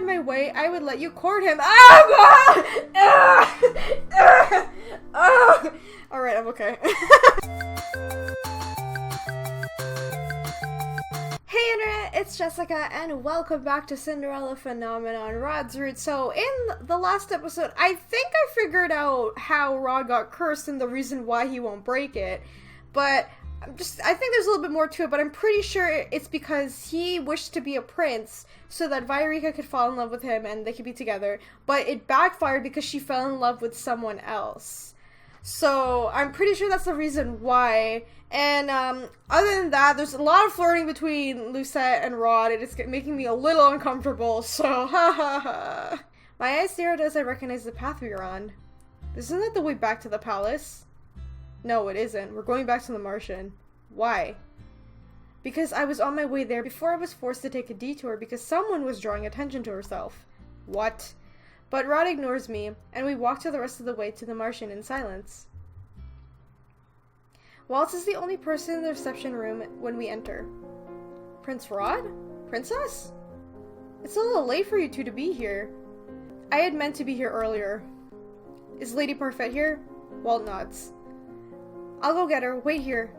had my way, I would let you court him. Alright, I'm okay. Hey internet, it's Jessica and welcome back to Cinderella Phenomenon, Rod's Root. So in the last episode, I think I figured out how Rod got cursed and the reason why he won't break it. But I think there's a little bit more to it, but I'm pretty sure it's because he wished to be a prince so that Viorica could fall in love with him and they could be together. But it backfired because she fell in love with someone else. So I'm pretty sure that's the reason why. And other than that, there's a lot of flirting between Lucette and Rod. It is making me a little uncomfortable, so ha ha ha. My eyes narrowed as I recognized the path we were on. Isn't that the way back to the palace? No, it isn't. We're going back to the Martian. Why? Because I was on my way there before I was forced to take a detour because someone was drawing attention to herself. What? But Rod ignores me, and we walk to the rest of the way to the Martian in silence. Waltz is the only person in the reception room when we enter. Prince Rod? Princess? It's a little late for you two to be here. I had meant to be here earlier. Is Lady Parfait here? Walt nods. I'll go get her. Wait here.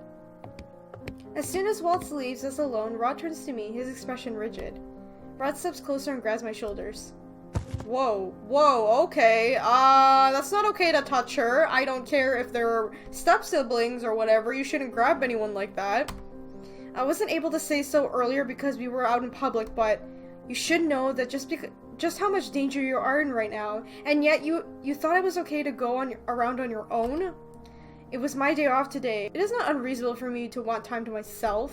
As soon as Waltz leaves us alone, Rod turns to me, his expression rigid. Rod steps closer and grabs my shoulders. Whoa, okay, that's not okay to touch her. I don't care if they're step-siblings or whatever, you shouldn't grab anyone like that. I wasn't able to say so earlier because we were out in public, but you should know that just how much danger you are in right now, and yet you thought it was okay to go around on your own? It was my day off today. It is not unreasonable for me to want time to myself.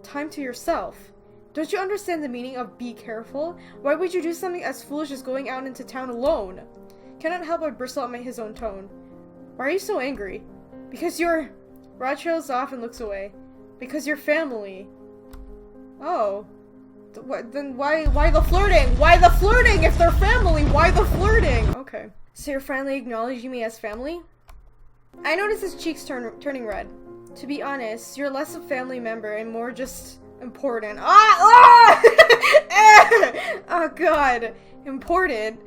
Time to yourself. Don't you understand the meaning of be careful? Why would you do something as foolish as going out into town alone? Cannot help but bristle at his own tone. Why are you so angry? Because you're... Rod trails off and looks away. Because you're family. Oh. Then why the flirting? Why the flirting? If they're family, why the flirting? Okay. So you're finally acknowledging me as family? I notice his cheeks turning red. To be honest, you're less a family member and more just... important. Oh god. Important.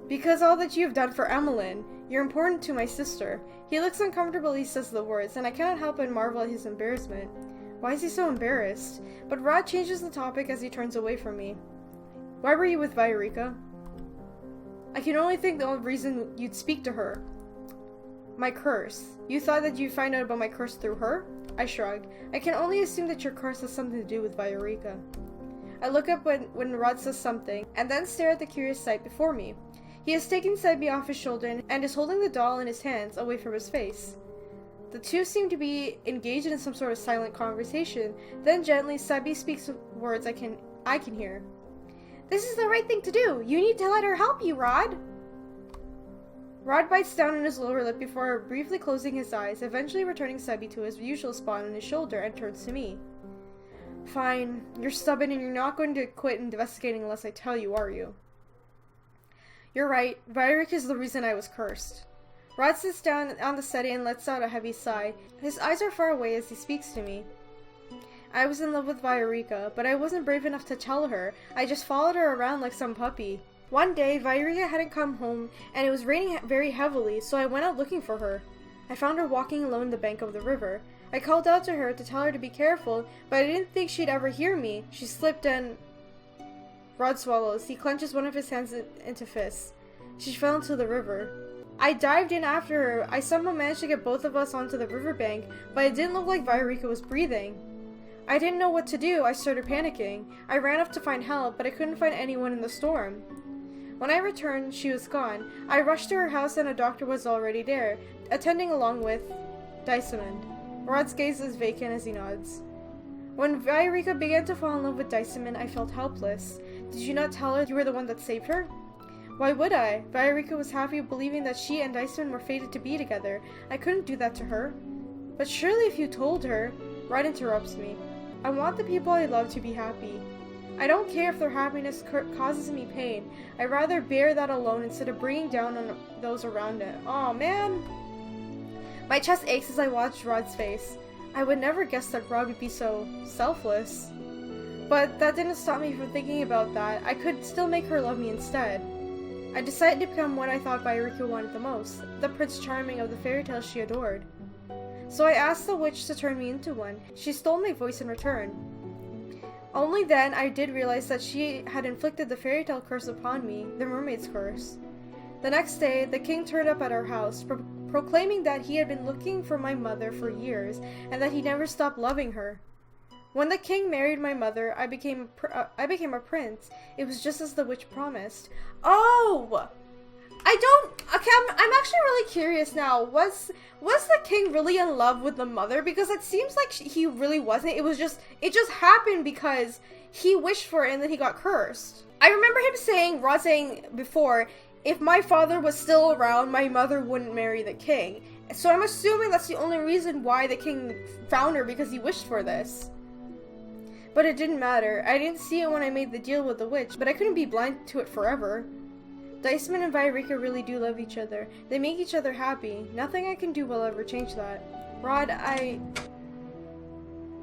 Because all that you have done for Emmeline. You're important to my sister. He looks uncomfortable, he says the words, and I cannot help but marvel at his embarrassment. Why is he so embarrassed? But Rod changes the topic as he turns away from me. Why were you with Viorica? I can only think the only reason you'd speak to her. My curse. You thought that you'd find out about my curse through her? I shrug. I can only assume that your curse has something to do with Viorica. I look up when Rod says something, and then stare at the curious sight before me. He has taken Sebi off his shoulder and is holding the doll in his hands, away from his face. The two seem to be engaged in some sort of silent conversation. Then gently, Sebi speaks words I can hear. This is the right thing to do. You need to let her help you, Rod. Rod bites down on his lower lip before briefly closing his eyes, eventually returning Sebi to his usual spot on his shoulder and turns to me. Fine, you're stubborn and you're not going to quit investigating unless I tell you, are you? You're right, Viorica is the reason I was cursed. Rod sits down on the settee and lets out a heavy sigh. His eyes are far away as he speaks to me. I was in love with Viorica, but I wasn't brave enough to tell her. I just followed her around like some puppy. One day, Viorica hadn't come home, and it was raining very heavily, so I went out looking for her. I found her walking alone on the bank of the river. I called out to her to tell her to be careful, but I didn't think she'd ever hear me. She slipped and... Rod swallows. He clenches one of his hands into fists. She fell into the river. I dived in after her. I somehow managed to get both of us onto the riverbank, but it didn't look like Viorica was breathing. I didn't know what to do. I started panicking. I ran off to find help, but I couldn't find anyone in the storm. When I returned, she was gone. I rushed to her house and a doctor was already there, attending along with Dysomond. Rod's gaze is vacant as he nods. When Viorica began to fall in love with Dysomond, I felt helpless. Did you not tell her you were the one that saved her? Why would I? Viorica was happy believing that she and Dysomond were fated to be together. I couldn't do that to her. But surely if you told her... Rod interrupts me. I want the people I love to be happy. I don't care if their happiness causes me pain. I'd rather bear that alone instead of bringing down on those around it. Aw, man. My chest aches as I watch Rod's face. I would never guess that Rod would be so selfless. But that didn't stop me from thinking about that. I could still make her love me instead. I decided to become what I thought Bairika wanted the most, the Prince Charming of the fairy tales she adored. So I asked the witch to turn me into one. She stole my voice in return. Only then I did realize that she had inflicted the fairytale curse upon me, the mermaid's curse. The next day, the king turned up at our house, proclaiming that he had been looking for my mother for years and that he never stopped loving her. When the king married my mother, I became a prince. It was just as the witch promised. Oh! I'm actually really curious now. Was the king really in love with the mother? Because it seems like he really wasn't. It just happened because he wished for it and then he got cursed. I remember Rod saying before, if my father was still around, my mother wouldn't marry the king. So I'm assuming that's the only reason why the king found her, because he wished for this. But it didn't matter. I didn't see it when I made the deal with the witch, but I couldn't be blind to it forever. Diceman and Bairika really do love each other. They make each other happy. Nothing I can do will ever change that. Rod,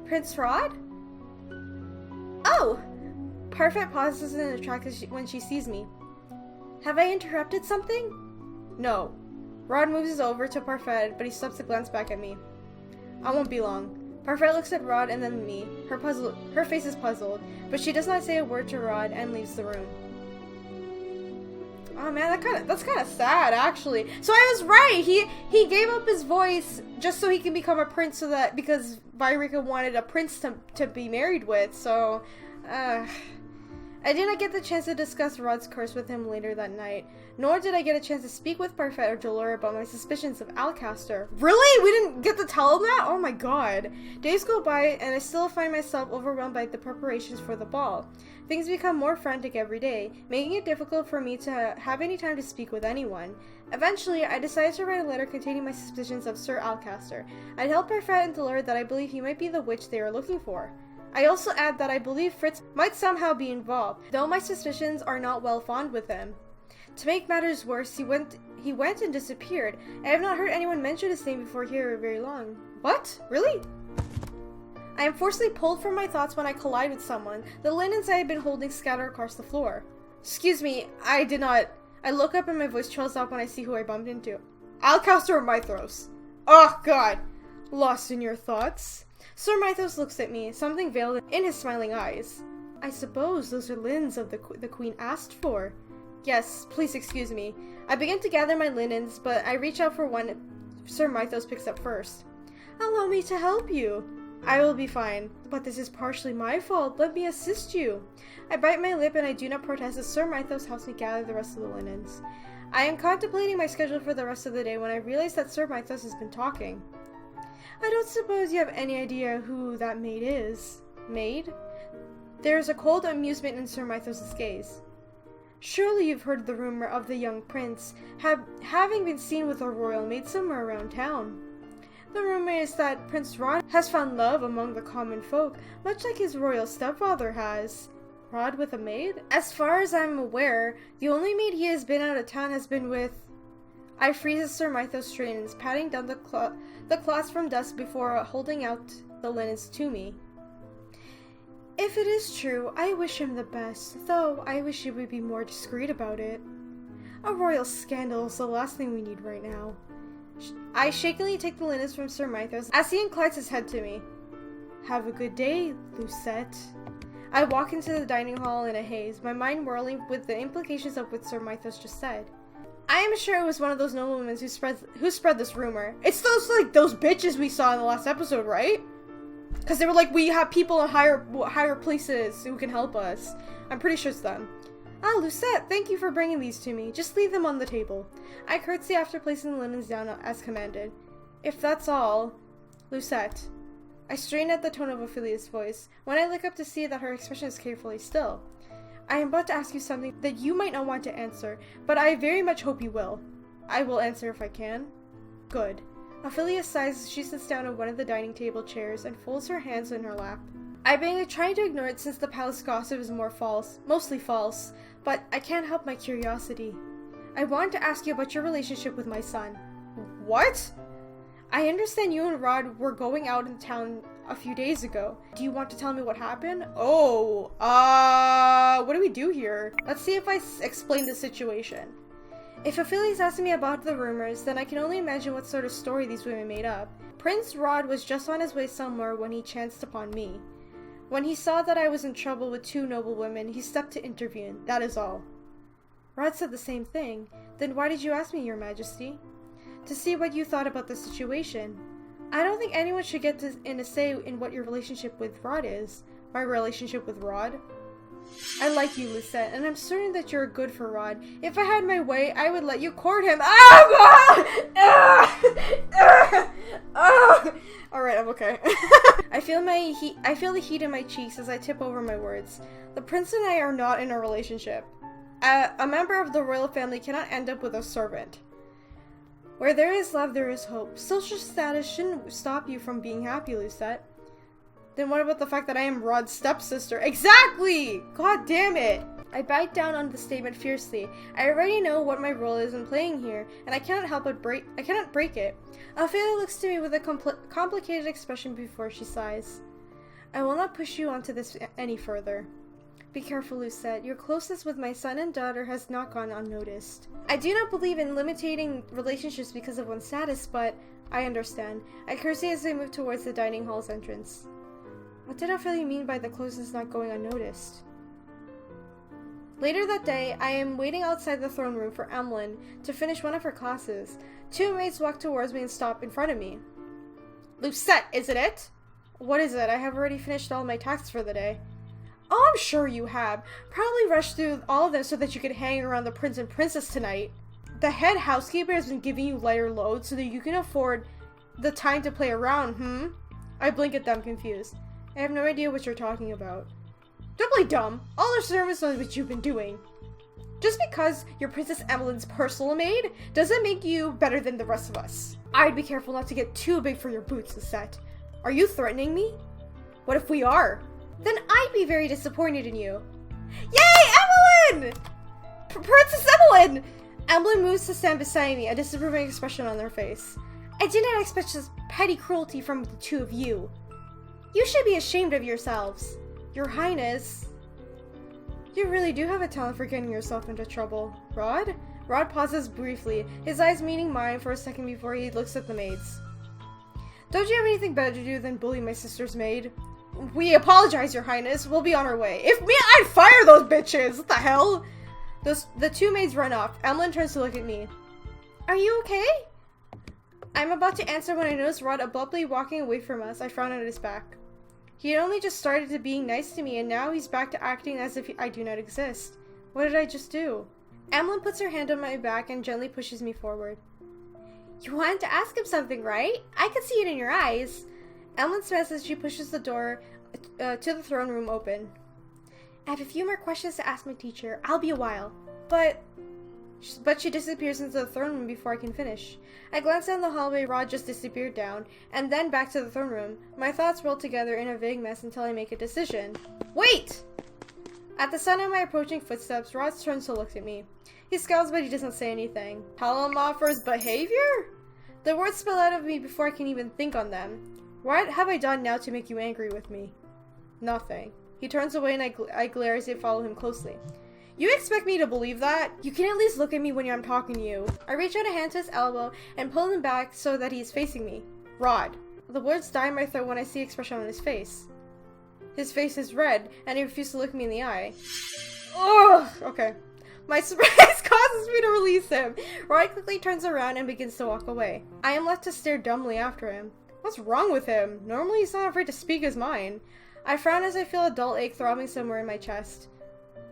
Prince Rod? Oh! Parfait pauses in a track when she sees me. Have I interrupted something? No. Rod moves over to Parfait, but he stops to glance back at me. I won't be long. Parfait looks at Rod and then me. Her face is puzzled, but she does not say a word to Rod and leaves the room. Oh man, that's kind of sad, actually. So I was right. He gave up his voice just so he can become a prince, because Bairika wanted a prince to be married with. So, I did not get the chance to discuss Rod's curse with him later that night, nor did I get a chance to speak with Parfait or Dolores about my suspicions of Alcaster. Really? We didn't get to tell him that? Oh my god. Days go by, and I still find myself overwhelmed by the preparations for the ball. Things become more frantic every day, making it difficult for me to have any time to speak with anyone. Eventually, I decided to write a letter containing my suspicions of Sir Alcaster. I tell Parfait and Dolores that I believe he might be the witch they are looking for. I also add that I believe Fritz might somehow be involved, though my suspicions are not well founded with him. To make matters worse, he went and disappeared. I have not heard anyone mention his name before here very long. What? Really? I am forcibly pulled from my thoughts when I collide with someone. The linens I had been holding scatter across the floor. Excuse me, I did not. I look up and my voice trails off when I see who I bumped into. Alcaster or Mythros? Oh god. Lost in your thoughts? Sir Mythros looks at me, something veiled in his smiling eyes. I suppose those are linens of the queen asked for. Yes, please excuse me. I begin to gather my linens, but I reach out for one Sir Mythros picks up first. Allow me to help you. I will be fine, but this is partially my fault. Let me assist you. I bite my lip and I do not protest as Sir Mythros helps me gather the rest of the linens. I am contemplating my schedule for the rest of the day when I realize that Sir Mythros has been talking. I don't suppose you have any idea who that maid is. Maid? There is a cold amusement in Sir Mythros' gaze. Surely you've heard the rumor of the young prince having been seen with a royal maid somewhere around town. The rumor is that Prince Rod has found love among the common folk, much like his royal stepfather has. Rod with a maid? As far as I'm aware, the only maid he has been out of town has been with... I freeze as Sir Mythros straightens, patting down the cloths from dust before holding out the linens to me. If it is true, I wish him the best, though I wish he would be more discreet about it. A royal scandal is the last thing we need right now. I shakily take the linens from Sir Mythros as he inclines his head to me. Have a good day, Lucette. I walk into the dining hall in a haze, my mind whirling with the implications of what Sir Mythros just said. I am sure it was one of those noblemen who spread this rumor. It's those bitches we saw in the last episode, right? Because they were like, we have people in higher places who can help us. I'm pretty sure it's them. Ah, Lucette, thank you for bringing these to me. Just leave them on the table. I curtsy after placing the linens down as commanded. If that's all... Lucette. I strain at the tone of Ophelia's voice, when I look up to see that her expression is carefully still. I am about to ask you something that you might not want to answer, but I very much hope you will. I will answer if I can. Good. Ophelia sighs as she sits down on one of the dining table chairs and folds her hands in her lap. I've been trying to ignore it since the palace gossip is mostly false, but I can't help my curiosity. I wanted to ask you about your relationship with my son. What? I understand you and Rod were going out in town a few days ago. Do you want to tell me what happened? Oh, what do we do here? Let's see if I explain the situation. If Ophelio's asking me about the rumors, then I can only imagine what sort of story these women made up. Prince Rod was just on his way somewhere when he chanced upon me. When he saw that I was in trouble with 2 noble women, he stepped to intervene, that is all. Rod said the same thing. Then why did you ask me, Your Majesty? To see what you thought about the situation. I don't think anyone should get in a say in what your relationship with Rod is. My relationship with Rod? I like you, Lucette, and I'm certain that you're good for Rod. If I had my way, I would let you court him. Alright, I'm okay. I feel the heat in my cheeks as I tip over my words. The prince and I are not in a relationship. A member of the royal family cannot end up with a servant. Where there is love, there is hope. Social status shouldn't stop you from being happy, Lucette. Then what about the fact that I am Rod's stepsister? Exactly! God damn it! I bite down on the statement fiercely. I already know what my role is in playing here, and I cannot break it. Ophelia looks to me with a complicated expression before she sighs. I will not push you onto this any further. Be careful, Lucette. Your closeness with my son and daughter has not gone unnoticed. I do not believe in limiting relationships because of one's status, but I understand. I curtsy as I move towards the dining hall's entrance. What did Ophelia mean by the closeness not going unnoticed? Later that day, I am waiting outside the throne room for Emmeline to finish one of her classes. 2 maids walk towards me and stop in front of me. Lucette, is it it? What is it? I have already finished all my tasks for the day. Oh, I'm sure you have. Probably rushed through all of them so that you could hang around the prince and princess tonight. The head housekeeper has been giving you lighter loads so that you can afford the time to play around, I blink at them confused. I have no idea what you're talking about. Don't play dumb. All our servants know what you've been doing. Just because you're Princess Emmeline's personal maid doesn't make you better than the rest of us. I'd be careful not to get too big for your boots, Lucette. Are you threatening me? What if we are? Then I'd be very disappointed in you. Yay, Emmeline! Princess Emmeline! Emmeline moves to stand beside me, a disapproving expression on her face. I did not expect such petty cruelty from the 2 of you. You should be ashamed of yourselves. Your Highness. You really do have a talent for getting yourself into trouble. Rod? Rod pauses briefly, his eyes meeting mine for a second before he looks at the maids. Don't you have anything better to do than bully my sister's maid? We apologize, Your Highness. We'll be on our way. If me, I'd fire those bitches! What the hell? The 2 maids run off. Emmeline turns to look at me. Are you okay? I'm about to answer when I notice Rod abruptly walking away from us. I frown at his back. He had only just started to being nice to me, and now he's back to acting as if I do not exist. What did I just do? Emmeline puts her hand on my back and gently pushes me forward. You wanted to ask him something, right? I could see it in your eyes. Emmeline smiles as she pushes the door to the throne room open. I have a few more questions to ask my teacher. I'll be a while. But she disappears into the throne room before I can finish. I glance down the hallway Rod just disappeared down, and then back to the throne room. My thoughts roll together in a vague mess until I make a decision. Wait! At the sound of my approaching footsteps, Rod turns to look at me. He scowls, but he doesn't say anything. Tell him off for his behavior? The words spill out of me before I can even think on them. What have I done now to make you angry with me? Nothing. He turns away and I glare as I follow him closely. You expect me to believe that? You can at least look at me when I'm talking to you. I reach out a hand to his elbow and pull him back so that he's facing me. Rod. The words die in my throat when I see expression on his face. His face is red, and he refuses to look me in the eye. Ugh! Okay. My surprise causes me to release him. Rod quickly turns around and begins to walk away. I am left to stare dumbly after him. What's wrong with him? Normally he's not afraid to speak his mind. I frown as I feel a dull ache throbbing somewhere in my chest.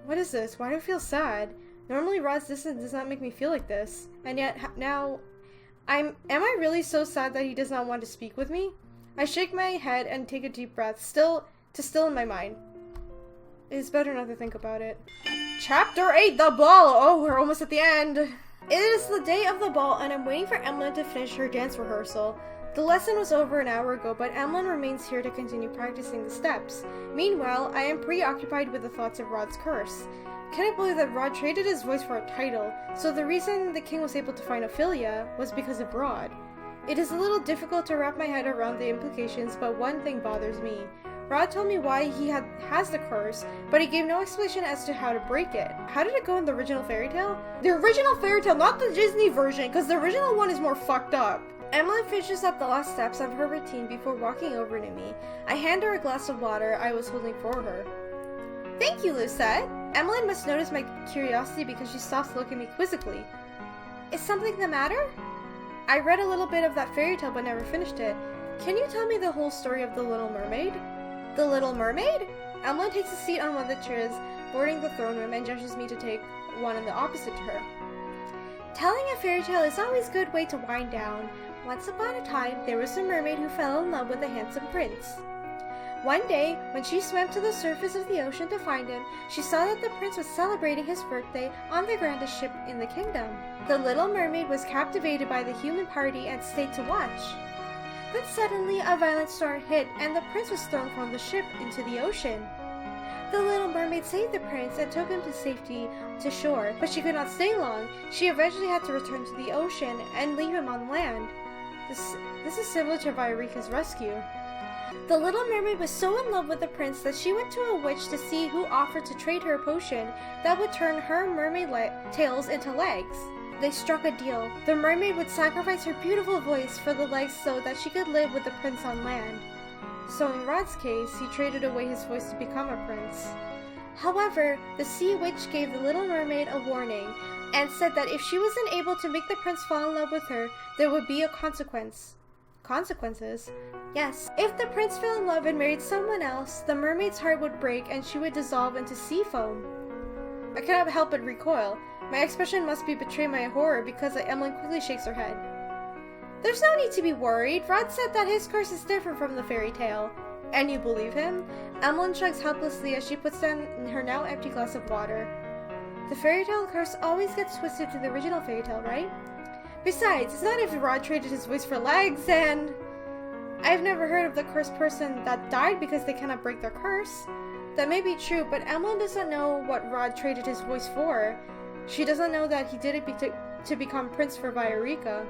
What is this? Why do I feel sad? Normally Rod's distance does not make me feel like this. And yet, now... Am I really so sad that he does not want to speak with me? I shake my head and take a deep breath, still in my mind. It's better not to think about it. Chapter 8, the ball! Oh, we're almost at the end. It is the day of the ball, and I'm waiting for Emmeline to finish her dance rehearsal. The lesson was over an hour ago, but Emmeline remains here to continue practicing the steps. Meanwhile, I am preoccupied with the thoughts of Rod's curse. Can I believe that Rod traded his voice for a title, so the reason the king was able to find Ophelia was because of Rod. It is a little difficult to wrap my head around the implications, but one thing bothers me. Rod told me why he has the curse, but he gave no explanation as to how to break it. How did it go in the original fairy tale? The original fairy tale, not the Disney version, because the original one is more fucked up. Emily finishes up the last steps of her routine before walking over to me. I hand her a glass of water I was holding for her. Thank you, Lucette. Emily must notice my curiosity because she stops to look at me quizzically. Is something the matter? I read a little bit of that fairy tale but never finished it. Can you tell me the whole story of the Little Mermaid? The Little Mermaid? Emily takes a seat on one of the chairs bordering the throne room and gestures me to take one in the opposite to her. Telling a fairy tale is always a good way to wind down. Once upon a time, there was a mermaid who fell in love with a handsome prince. One day, when she swam to the surface of the ocean to find him, she saw that the prince was celebrating his birthday on the grandest ship in the kingdom. The Little Mermaid was captivated by the human party and stayed to watch. Then suddenly, a violent storm hit, and the prince was thrown from the ship into the ocean. The Little Mermaid saved the prince and took him to safety to shore, but she could not stay long. She eventually had to return to the ocean and leave him on land. This is similar to Viorica's rescue. The Little Mermaid was so in love with the prince that she went to a witch to see who offered to trade her a potion that would turn her mermaid tails into legs. They struck a deal. The mermaid would sacrifice her beautiful voice for the legs so that she could live with the prince on land. So in Rod's case, he traded away his voice to become a prince. However, the sea witch gave the Little Mermaid a warning and said that if she wasn't able to make the prince fall in love with her, there would be a consequence. Consequences? Yes. If the prince fell in love and married someone else, the mermaid's heart would break and she would dissolve into sea foam. I cannot help but recoil. My expression must be betraying my horror because Emily quickly shakes her head. There's no need to be worried. Rod said that his curse is different from the fairy tale. And you believe him? Emily shrugs helplessly as she puts down her now empty glass of water. The Fairytale Curse always gets twisted to the original fairy tale, right? Besides, it's not if Rod traded his voice for legs, and I've never heard of the cursed person that died because they cannot break their curse. That may be true, but Emily doesn't know what Rod traded his voice for. She doesn't know that he did it to become Prince for Viorica.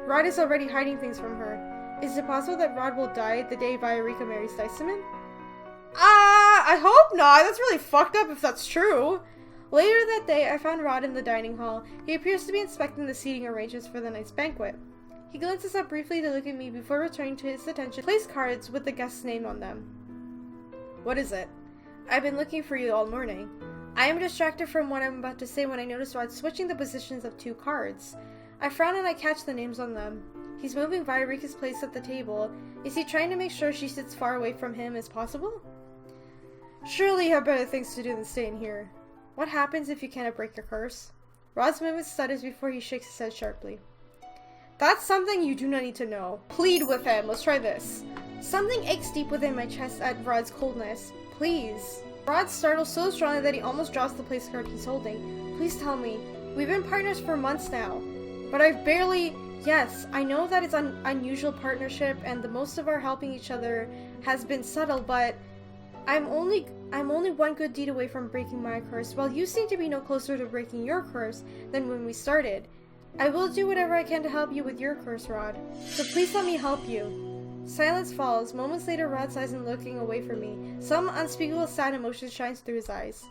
Rod is already hiding things from her. Is it possible that Rod will die the day Viorica marries Dysamin? I hope not. That's really fucked up if that's true. Later that day, I found Rod in the dining hall. He appears to be inspecting the seating arrangements for the night's banquet. He glances up briefly to look at me before returning to his attention place cards with the guest's name on them. What is it? I've been looking for you all morning. I am distracted from what I'm about to say when I notice Rod switching the positions of two cards. I frown and I catch the names on them. He's moving Viorica's place at the table. Is he trying to make sure she sits far away from him as possible? Surely you have better things to do than stay in here. What happens if you cannot break your curse? Rod's movement stutters before he shakes his head sharply. That's something you do not need to know. Plead with him. Let's try this. Something aches deep within my chest at Rod's coldness. Please. Rod startles so strongly that he almost drops the place card he's holding. Please tell me. We've been partners for months now. But I've barely... Yes, I know that it's an unusual partnership and the most of our helping each other has been subtle, but... I'm only one good deed away from breaking my curse, while you seem to be no closer to breaking your curse than when we started. I will do whatever I can to help you with your curse, Rod. So please let me help you. Silence falls. Moments later, Rod sighs and looking away from me. Some unspeakable sad emotion shines through his eyes.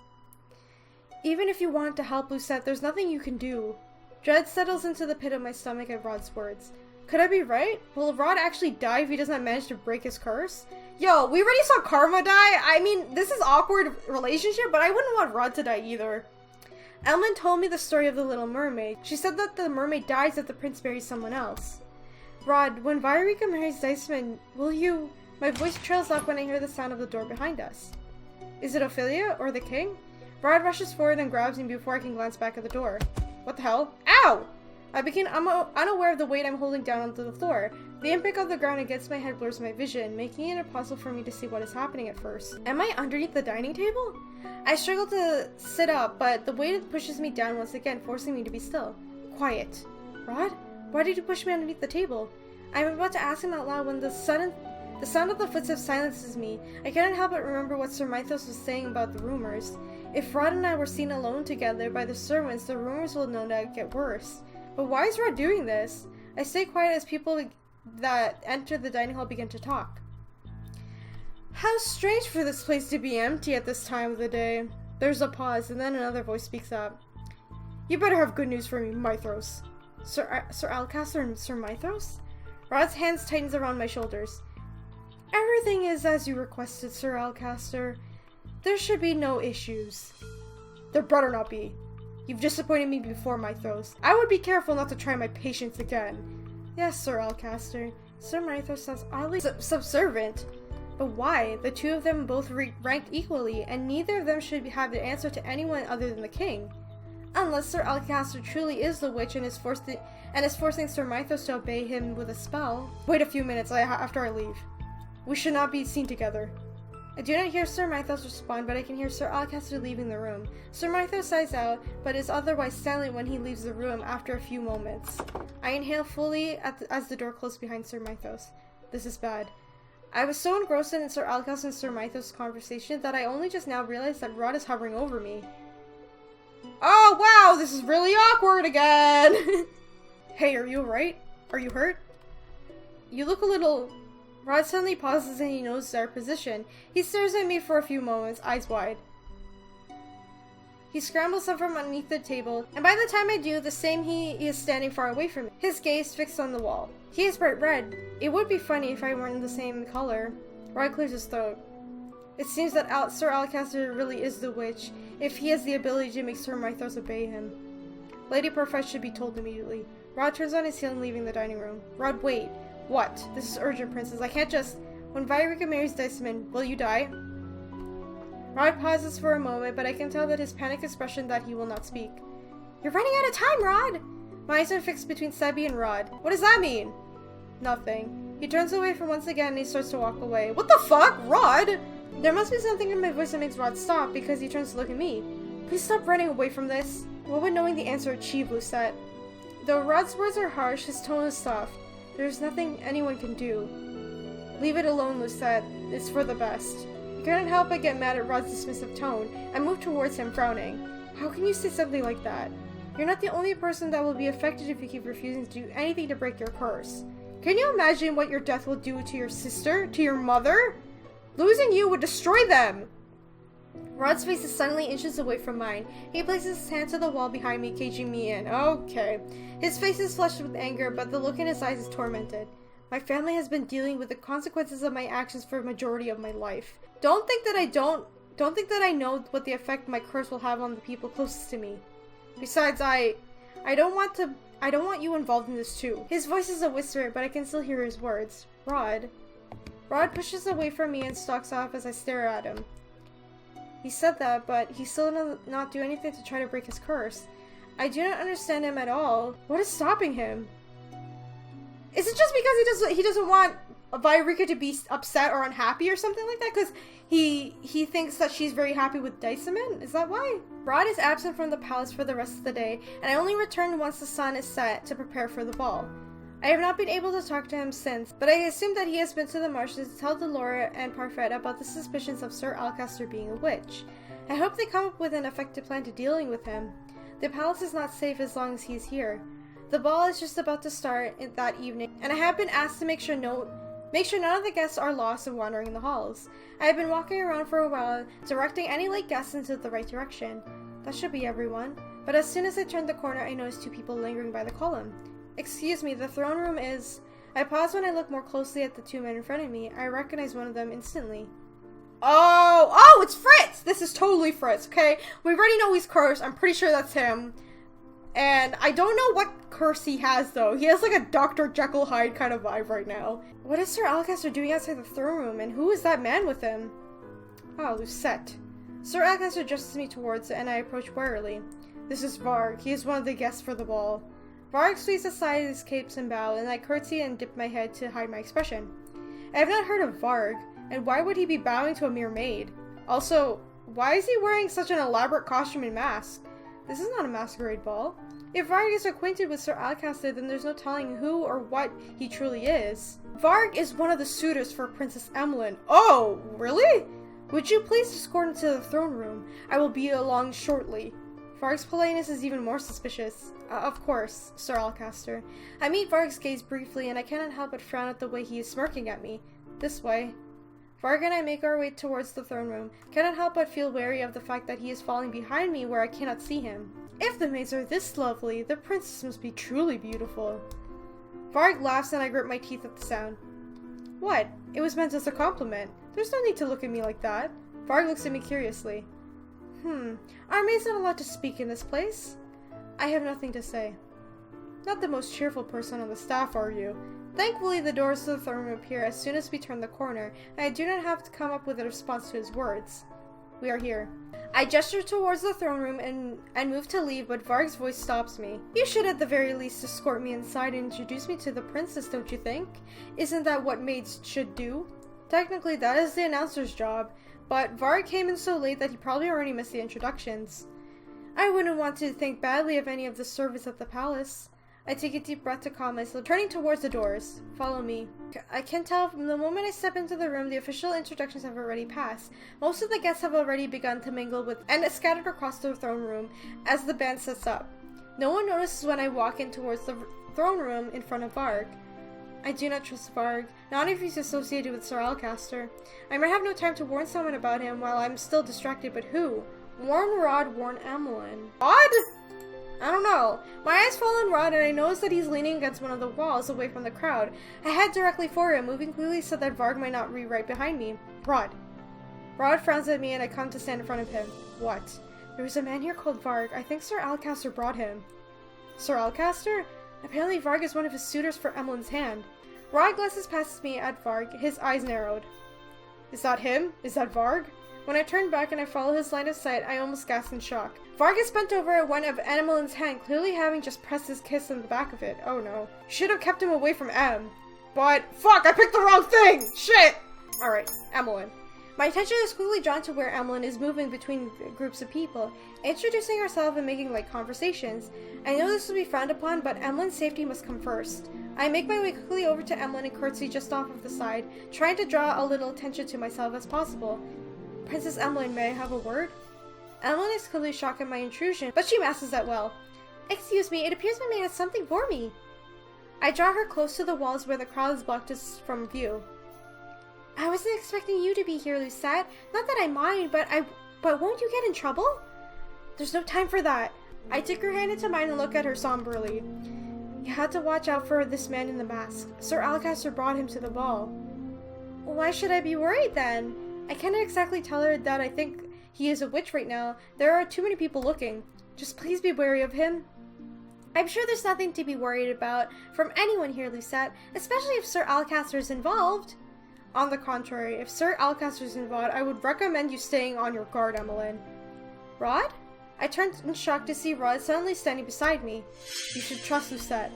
Even if you want to help Lucette, there's nothing you can do. Dread settles into the pit of my stomach at Rod's words. Could I be right? Will Rod actually die if he does not manage to break his curse? Yo, we already saw Karma die. I mean, this is awkward relationship, but I wouldn't want Rod to die either. Elman told me the story of the Little Mermaid. She said that the mermaid dies if the prince marries someone else. Rod, when Viorica marries Dysamin, will you... My voice trails off when I hear the sound of the door behind us. Is it Ophelia or the king? Rod rushes forward and grabs me before I can glance back at the door. What the hell? Ow! I begin unaware of the weight I'm holding down onto the floor. The impact of the ground against my head blurs my vision, making it impossible for me to see what is happening at first. Am I underneath the dining table? I struggle to sit up, but the weight pushes me down once again, forcing me to be still. Quiet. Rod? Why did you push me underneath the table? I'm about to ask him out loud when the sound of the footsteps silences me. I cannot help but remember what Sir Mythros was saying about the rumors. If Rod and I were seen alone together by the servants, the rumors will no doubt get worse. But why is Rod doing this? I stay quiet as people that entered the dining hall began to talk. How strange for this place to be empty at this time of the day. There's a pause, and then another voice speaks up. You better have good news for me, Mythros. Sir Alcaster and Sir Mythros? Rod's hands tightens around my shoulders. Everything is as you requested, Sir Alcaster. There should be no issues. There better not be. You've disappointed me before, Mythros. I would be careful not to try my patience again. Yes, Sir Alcaster. Sir Mythros sounds oddly subservient. But why? The two of them both ranked equally, and neither of them should have the answer to anyone other than the king. Unless Sir Alcaster truly is the witch and is forcing Sir Mythros to obey him with a spell. Wait a few minutes after I leave. We should not be seen together. I do not hear Sir Mythros respond, but I can hear Sir Alcaster leaving the room. Sir Mythros sighs out, but is otherwise silent when he leaves the room after a few moments. I inhale fully as the door closes behind Sir Mythros. This is bad. I was so engrossed in Sir Alcaster and Sir Mythros' conversation that I only just now realized that Rod is hovering over me. Oh wow, this is really awkward again! Hey, are you alright? Are you hurt? You look a little... Rod suddenly pauses and he knows our position. He stares at me for a few moments, eyes wide. He scrambles up from underneath the table, and by the time I do, the same he is standing far away from me, his gaze fixed on the wall. He is bright red. It would be funny if I weren't the same color. Rod clears his throat. It seems that Sir Alcaster really is the witch, if he has the ability to make Sir Mythros obey him. Lady Perfect should be told immediately. Rod turns on his heel and leaving the dining room. Rod, wait. What? This is urgent, Princess. I can't just... When Viorica marries Dysamon, will you die? Rod pauses for a moment, but I can tell that his panicked expression that he will not speak. You're running out of time, Rod! My eyes are fixed between Sebi and Rod. What does that mean? Nothing. He turns away from once again and he starts to walk away. What the fuck? Rod? There must be something in my voice that makes Rod stop because he turns to look at me. Please stop running away from this. What would knowing the answer achieve, Lucette? Though Rod's words are harsh, his tone is soft. There's nothing anyone can do. Leave it alone, Lucette. It's for the best. I couldn't help but get mad at Rod's dismissive tone. I moved towards him, frowning. How can you say something like that? You're not the only person that will be affected if you keep refusing to do anything to break your curse. Can you imagine what your death will do to your sister? To your mother? Losing you would destroy them! Rod's face is suddenly inches away from mine. He places his hand to the wall behind me, caging me in. Okay. His face is flushed with anger, but the look in his eyes is tormented. My family has been dealing with the consequences of my actions for a majority of my life. Don't think that I know what the effect my curse will have on the people closest to me. Besides, I don't want you involved in this too. His voice is a whisper, but I can still hear his words. Rod pushes away from me and stalks off as I stare at him. He said that, but he still does not do anything to try to break his curse. I do not understand him at all. What is stopping him? Is it just because he doesn't want Viorica to be upset or unhappy or something like that? Because he thinks that she's very happy with Dysamon? Is that why? Rod is absent from the palace for the rest of the day, and I only return once the sun is set to prepare for the ball. I have not been able to talk to him since, but I assume that he has been to the marshes to tell Delora and Parfait about the suspicions of Sir Alcaster being a witch. I hope they come up with an effective plan to dealing with him. The palace is not safe as long as he is here. The ball is just about to start that evening, and I have been asked to make sure none of the guests are lost and wandering in the halls. I have been walking around for a while, directing any late guests into the right direction. That should be everyone. But as soon as I turned the corner, I noticed two people lingering by the column. Excuse me, the throne room is... I pause when I look more closely at the two men in front of me. I recognize one of them instantly. Oh, it's Fritz! This is totally Fritz, okay? We already know he's cursed. I'm pretty sure that's him. And I don't know what curse he has, though. He has like a Dr. Jekyll Hyde kind of vibe right now. What is Sir Alcaster doing outside the throne room, and who is that man with him? Oh, Lucette. Sir Alcaster gestures me towards it, and I approach warily. This is Varg. He is one of the guests for the ball. Varg sweeps aside his capes and bow, and I curtsy and dip my head to hide my expression. I have not heard of Varg, and why would he be bowing to a mere maid? Also, why is he wearing such an elaborate costume and mask? This is not a masquerade ball. If Varg is acquainted with Sir Alcaster, then there's no telling who or what he truly is. Varg is one of the suitors for Princess Emmeline. Oh, really? Would you please escort him to the throne room? I will be along shortly. Varg's politeness is even more suspicious. Of course, Sir Alcaster. I meet Varg's gaze briefly, and I cannot help but frown at the way he is smirking at me. This way. Varg and I make our way towards the throne room. Cannot help but feel wary of the fact that he is falling behind me where I cannot see him. If the maids are this lovely, the princess must be truly beautiful. Varg laughs and I grip my teeth at the sound. What? It was meant as a compliment. There's no need to look at me like that. Varg looks at me curiously. Our maid's not allowed to speak in this place. I have nothing to say. Not the most cheerful person on the staff, are you? Thankfully, the doors to the throne room appear as soon as we turn the corner, and I do not have to come up with a response to his words. We are here. I gesture towards the throne room and move to leave, but Varg's voice stops me. You should at the very least escort me inside and introduce me to the princess, don't you think? Isn't that what maids should do? Technically, that is the announcer's job, but Varg came in so late that he probably already missed the introductions. I wouldn't want to think badly of any of the servants at the palace. I take a deep breath to calm myself, turning towards the doors. Follow me. I can tell from the moment I step into the room, the official introductions have already passed. Most of the guests have already begun to mingle with and scattered across the throne room as the band sets up. No one notices when I walk in towards the throne room in front of Varg. I do not trust Varg, not if he's associated with Sir Alcaster. I might have no time to warn someone about him while I'm still distracted, but who? Warn Rod, warn Emmeline. Rod? I don't know. My eyes fall on Rod and I notice that he's leaning against one of the walls away from the crowd. I head directly for him, moving quickly so that Varg might not be right behind me. Rod. Rod frowns at me and I come to stand in front of him. What? There was a man here called Varg. I think Sir Alcaster brought him. Sir Alcaster? Apparently Varg is one of his suitors for Emmeline's hand. Rod glances past me at Varg, his eyes narrowed. Is that him? Is that Varg? When I turn back and I follow his line of sight, I almost gasp in shock. Varg is bent over one of Emmeline's hand, clearly having just pressed his kiss on the back of it. Oh no. Should have kept him away from Em. But, fuck, I picked the wrong thing! Shit! Alright, Emmeline. My attention is quickly drawn to where Emmeline is moving between groups of people, introducing herself and making light conversations. I know this will be frowned upon, but Emmeline's safety must come first. I make my way quickly over to Emmeline and curtsy just off of the side, trying to draw a little attention to myself as possible. Princess Emmeline, may I have a word? Emmeline is clearly shocked at my intrusion, but she masks that well. Excuse me, it appears my man has something for me. I draw her close to the walls where the crowd has blocked us from view. I wasn't expecting you to be here, Lucette. Not that I mind, but won't you get in trouble? There's no time for that. I take her hand into mine and look at her somberly. You had to watch out for this man in the mask. Sir Alcaster brought him to the ball. Why should I be worried then? I cannot exactly tell her that I think he is a witch right now. There are too many people looking. Just please be wary of him. I'm sure there's nothing to be worried about from anyone here, Lucette, especially if Sir Alcaster is involved. On the contrary, if Sir Alcaster is involved, I would recommend you staying on your guard, Emmeline. Rod? I turned in shock to see Rod suddenly standing beside me. You should trust Lucette.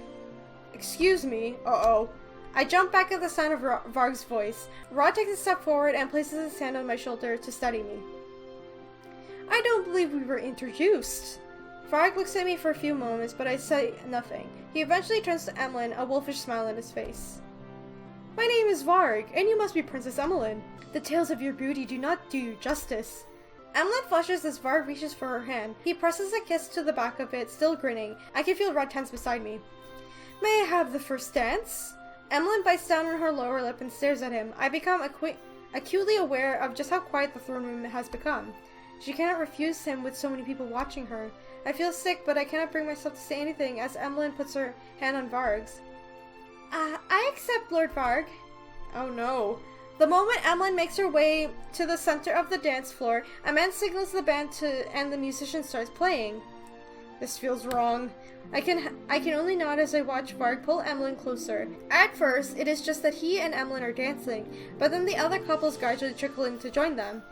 Excuse me. Uh-oh. I jump back at the sound of Varg's voice. Rod takes a step forward and places his hand on my shoulder to steady me. I don't believe we were introduced. Varg looks at me for a few moments, but I say nothing. He eventually turns to Emmeline, a wolfish smile on his face. My name is Varg, and you must be Princess Emmeline. The tales of your beauty do not do you justice. Emmeline flushes as Varg reaches for her hand. He presses a kiss to the back of it, still grinning. I can feel Rod tense beside me. May I have the first dance? Emmeline bites down on her lower lip and stares at him. I become acutely aware of just how quiet the throne room has become. She cannot refuse him with so many people watching her. I feel sick, but I cannot bring myself to say anything as Emmeline puts her hand on Varg's. I accept, Lord Varg. Oh no. The moment Emmeline makes her way to the center of the dance floor, a man signals the band and the musician starts playing. This feels wrong. I can only nod as I watch Varg pull Emmeline closer. At first, it is just that he and Emmeline are dancing, but then the other couples gradually trickle in to join them.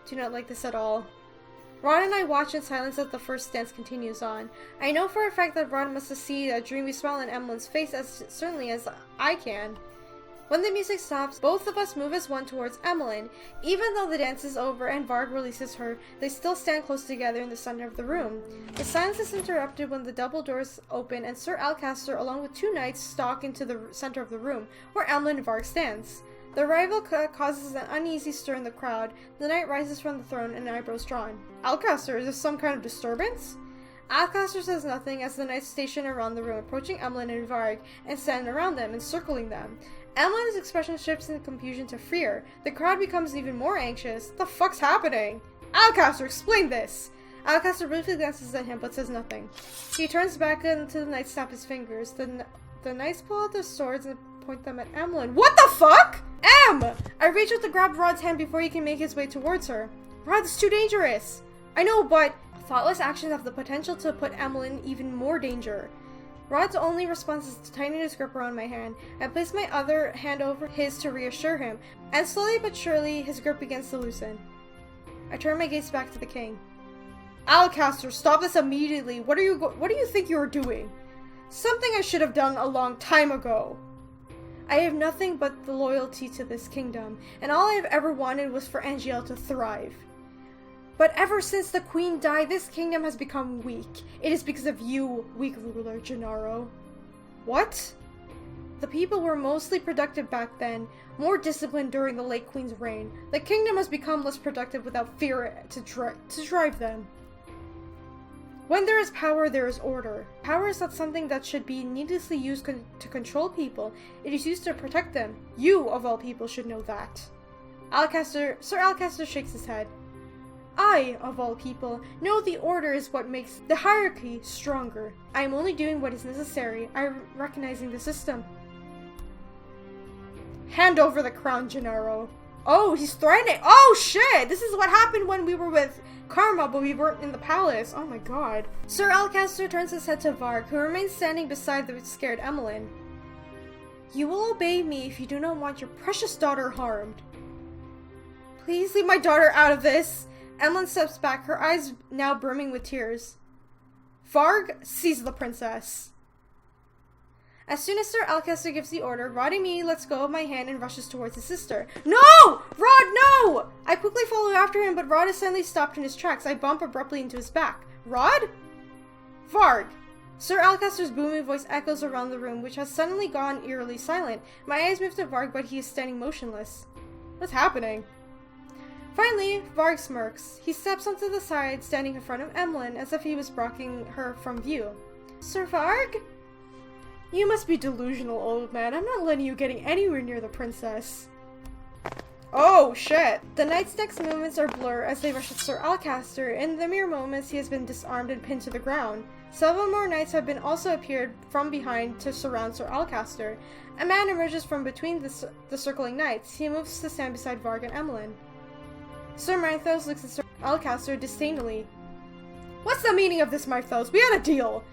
Do not like this at all. Rod and I watch in silence as the first dance continues on. I know for a fact that Rod must have seen a dreamy smile on Emmeline's face as certainly as I can. When the music stops, both of us move as one towards Emmeline. Even though the dance is over and Varg releases her, they still stand close together in the center of the room. The silence is interrupted when the double doors open and Sir Alcaster, along with two knights, stalk into the center of the room, where Emmeline and Varg stands. The arrival causes an uneasy stir in the crowd. The knight rises from the throne and eyebrows drawn. Alcaster, is this some kind of disturbance? Alcaster says nothing as the knights station around the room, approaching Emlyn and Varg and stand around them, encircling them. Emlyn's expression shifts in confusion to fear. The crowd becomes even more anxious. The fuck's happening? Alcaster, explain this! Alcaster briefly glances at him but says nothing. He turns back into the knights, snap his fingers. The knights pull out their swords and point them at Emlyn. What the fuck? I reach out to grab Rod's hand before he can make his way towards her. Rod, it's too dangerous! I know, but thoughtless actions have the potential to put Emlyn in even more danger. Rod's only response is to tighten his grip around my hand. I place my other hand over his to reassure him, and slowly but surely his grip begins to loosen. I turn my gaze back to the king. Alcaster, stop this immediately! What do you think you are doing? Something I should have done a long time ago. I have nothing but the loyalty to this kingdom, and all I have ever wanted was for Angielle to thrive. But ever since the queen died, this kingdom has become weak. It is because of you, weak ruler Gennaro. What? The people were mostly productive back then, more disciplined during the late queen's reign. The kingdom has become less productive without fear to drive them. When there is power, there is order. Power is not something that should be needlessly used to control people. It is used to protect them. You, of all people, should know that. Sir Alcaster shakes his head. I, of all people, know the order is what makes the hierarchy stronger. I am only doing what is necessary. I am recognizing the system. Hand over the crown, Gennaro. Oh, he's threatening. Oh, shit! This is what happened when we were with Karma, but we weren't in the palace. Oh my god. Sir Alcaster turns his head to Varg, who remains standing beside the scared Emlyn. You will obey me if you do not want your precious daughter harmed. Please leave my daughter out of this. Emlyn steps back, her eyes now brimming with tears. Varg, seize the princess. As soon as Sir Alcaster gives the order, Rod immediately lets go of my hand and rushes towards his sister. No! Rod, no! I quickly follow after him, but Rod is suddenly stopped in his tracks. I bump abruptly into his back. Rod? Varg! Sir Alcaster's booming voice echoes around the room, which has suddenly gone eerily silent. My eyes move to Varg, but he is standing motionless. What's happening? Finally, Varg smirks. He steps onto the side, standing in front of Emlyn, as if he was blocking her from view. Sir Varg? You must be delusional, old man. I'm not letting you getting anywhere near the princess. Oh, shit. The knight's next movements are blur as they rush at Sir Alcaster. In the mere moments, he has been disarmed and pinned to the ground. Several more knights have also appeared from behind to surround Sir Alcaster. A man emerges from between the circling knights. He moves to stand beside Varg and Emlyn. Sir Mythros looks at Sir Alcaster disdainfully. What's the meaning of this, Mythros? We had a deal!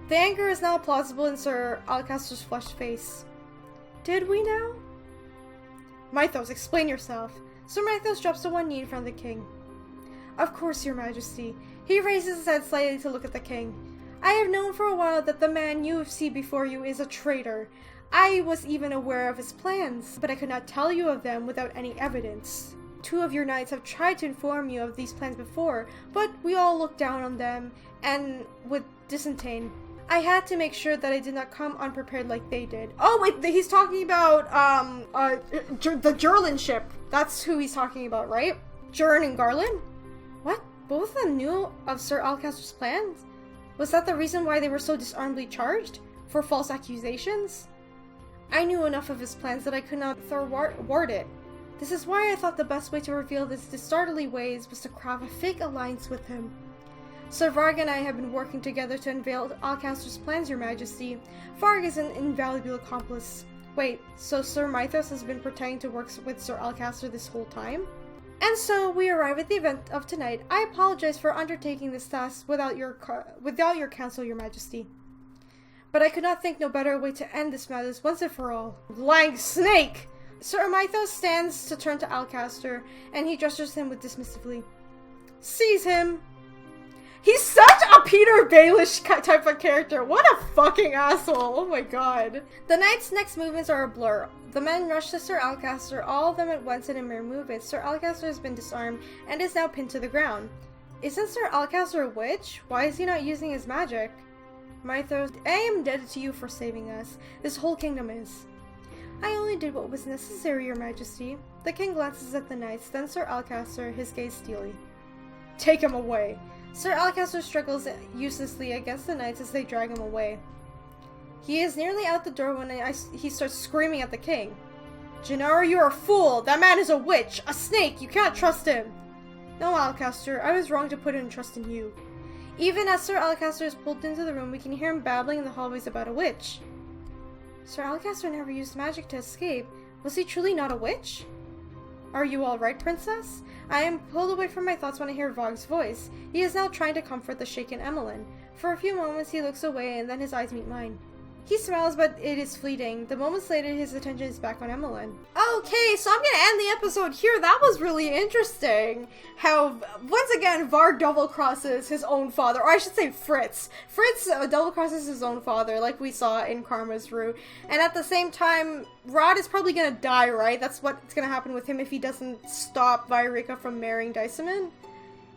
The anger is now plausible in Sir Alcaster's flushed face. Did we now? Mythros, explain yourself. Sir Mythros drops to one knee in front of the king. Of course, your majesty. He raises his head slightly to look at the king. I have known for a while that the man you see before you is a traitor. I was even aware of his plans, but I could not tell you of them without any evidence. 2 of your knights have tried to inform you of these plans before, but we all looked down on them and with disdain. I had to make sure that I did not come unprepared like they did. Oh, wait, he's talking about, the Gerland ship. That's who he's talking about, right? Jern and Garland? What? Both of them knew of Sir Alcaster's plans? Was that the reason why they were so disarmedly charged? For false accusations? I knew enough of his plans that I could not thwart it. This is why I thought the best way to reveal his dastardly ways was to craft a fake alliance with him. Sir Varg and I have been working together to unveil Alcaster's plans, your majesty. Varg is an invaluable accomplice. Wait, so Sir Mythros has been pretending to work with Sir Alcaster this whole time? And so we arrive at the event of tonight. I apologize for undertaking this task without your counsel, your majesty. But I could not think no better way to end this matter once and for all. Lying snake! Sir Mythros stands to turn to Alcaster, and he gestures him with dismissively. Seize him! He's such a Peter Baelish type of character. What a fucking asshole. Oh my god. The knight's next movements are a blur. The men rush to Sir Alcaster, all of them at once in a mere movement. Sir Alcaster has been disarmed and is now pinned to the ground. Isn't Sir Alcaster a witch? Why is he not using his magic? Mythros, I am indebted to you for saving us. This whole kingdom is. I only did what was necessary, your majesty. The king glances at the knights, then Sir Alcaster, his gaze steely. Take him away. Sir Alcaster struggles uselessly against the knights as they drag him away. He is nearly out the door when he starts screaming at the king. Gennaro, you are a fool! That man is a witch! A snake! You can't trust him! No, Alcaster, I was wrong to put in trust in you. Even as Sir Alcaster is pulled into the room, we can hear him babbling in the hallways about a witch. Sir Alcaster never used magic to escape. Was he truly not a witch? Are you alright, princess? I am pulled away from my thoughts when I hear Vogg's voice. He is now trying to comfort the shaken Emmeline. For a few moments he looks away and then his eyes meet mine. He smiles, but it is fleeting. The moments later, his attention is back on Emmeline. Okay, so I'm gonna end the episode here. That was really interesting. How, once again, Varg double-crosses his own father. Or I should say Fritz. Fritz double-crosses his own father, like we saw in Karma's Route. And at the same time, Rod is probably gonna die, right? That's what's gonna happen with him if he doesn't stop Viorica from marrying Dysomon.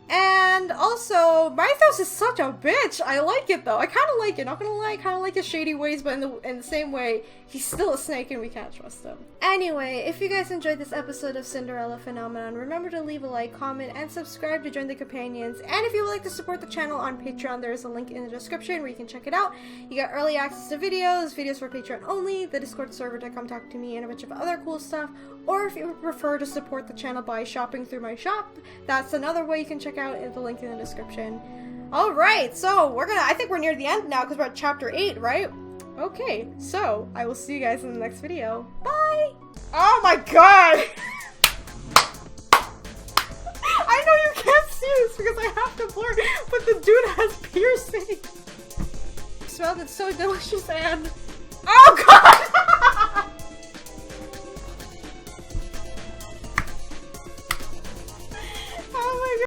And also, Mythros is such a bitch. I like it though. I kind of like it. Not gonna lie, I kind of like his shady ways, but in the same way, he's still a snake and we can't trust him. Anyway, if you guys enjoyed this episode of Cinderella Phenomenon, remember to leave a like, comment, and subscribe to join the companions. And if you would like to support the channel on Patreon, there is a link in the description where you can check it out. You got early access to videos for Patreon only, the Discord server to come talk to me, and a bunch of other cool stuff. Or if you would prefer to support the channel by shopping through my shop, that's another way you can check out the link in the description. Alright, so I think we're near the end now because we're at chapter 8, right? Okay, so I will see you guys in the next video. Bye! Oh my god! I know you can't see this because I have to blur, but the dude has piercing. Smelled it so delicious and... Oh god!